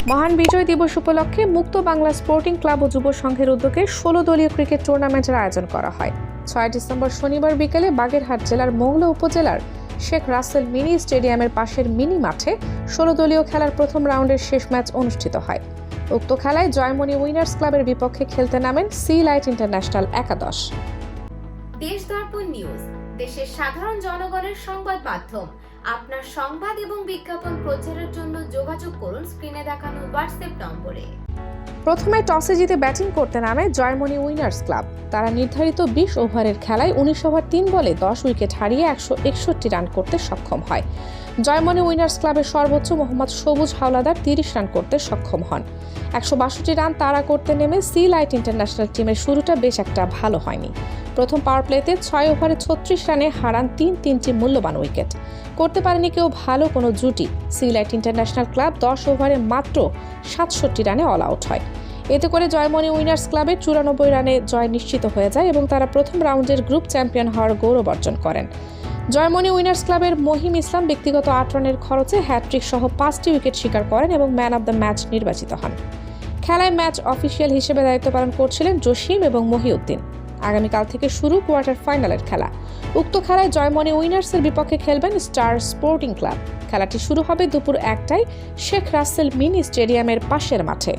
মহান বিজয় দিবস উপলক্ষে মুক্ত বাংলা স্পোর্টিং ক্লাব ও যুব সংঘের উদ্যোগে 16 দলীয় ক্রিকেট টুর্নামেন্টের আয়োজন করা হয়। 6 ডিসেম্বর শনিবার বিকেলে বাগেরহাট জেলার মোংলা উপজেলার শেখ রাসেল মিনি স্টেডিয়ামের পাশের মিনি মাঠে 16 দলীয় খেলার প্রথম রাউন্ডের শেষ ম্যাচ অনুষ্ঠিত হয়। উক্ত খেলায় জয়মণি উইনার্স ক্লাবের বিপক্ষে খেলতে নামেন সি লাইট ইন্টারন্যাশনাল একাদশ। দেশ দর্পণ নিউজ, দেশের সাধারণ জনগণের সংবাদ মাধ্যম। আপনার সংবাদ এবং বিজ্ঞাপন প্রচারের জন্য যোগাযোগ করুন স্ক্রিনে দেখানো হোয়াটসঅ্যাপ নম্বরে। প্রথমে টসে জিতে ব্যাটিং করতে নামে জয়মণি উইনার্স ক্লাব। তারা নির্ধারিত 20 ওভারের খেলায় 19 ওভার 3 বলে 10 উইকেট হারিয়ে 161 রান করতে সক্ষম হয়। জয়মণি উইনার্স ক্লাবের সর্বোচ্চ মোহাম্মদ সবুজ হাওলাদার 30 রান করতে সক্ষম হন। 162 রান তাড়া করতে নেমে সি লাইট ইন্টারন্যাশনাল টিমের শুরুটা বেশ একটা ভালো হয়নি। প্রথম পাওয়ার প্লেতে 6 ওভারে 36 রানে হারান তিনটি মূল্যবান উইকেট। করতে পারেনি কেউ ভালো কোনো জুটি। সি লাইট ইন্টারন্যাশনাল ক্লাব 10 ওভারে মাত্র 67 রানে অল আউট হয়। এতে করে জয়মণি উইনার্স ক্লাবের 94 রানে জয় নিশ্চিত হয়ে যায় এবং তারা প্রথম রাউন্ডের গ্রুপ চ্যাম্পিয়ন হওয়ার গৌরব অর্জন করেন। জয়মণি উইনার্স ক্লাবের মহিম ইসলাম ব্যক্তিগত 8 রানের খরচে হ্যাট্রিক সহ 5টি উইকেট শিকার করেন এবং ম্যান অব দ্য ম্যাচ নির্বাচিত হন। খেলায় ম্যাচ অফিসিয়াল হিসেবে দায়িত্ব পালন করছিলেন জসিম এবং মহিউদ্দিন। আগামীকাল থেকে শুরু কোয়ার্টার ফাইনালের খেলা। উক্ত খেলায় জয়মণি উইনার্সের বিপক্ষে খেলবেন স্টার স্পোর্টিং ক্লাব। খেলাটি শুরু হবে দুপুর 1টায় শেখ রাসেল মিনি স্টেডিয়ামের পাশের মাঠে।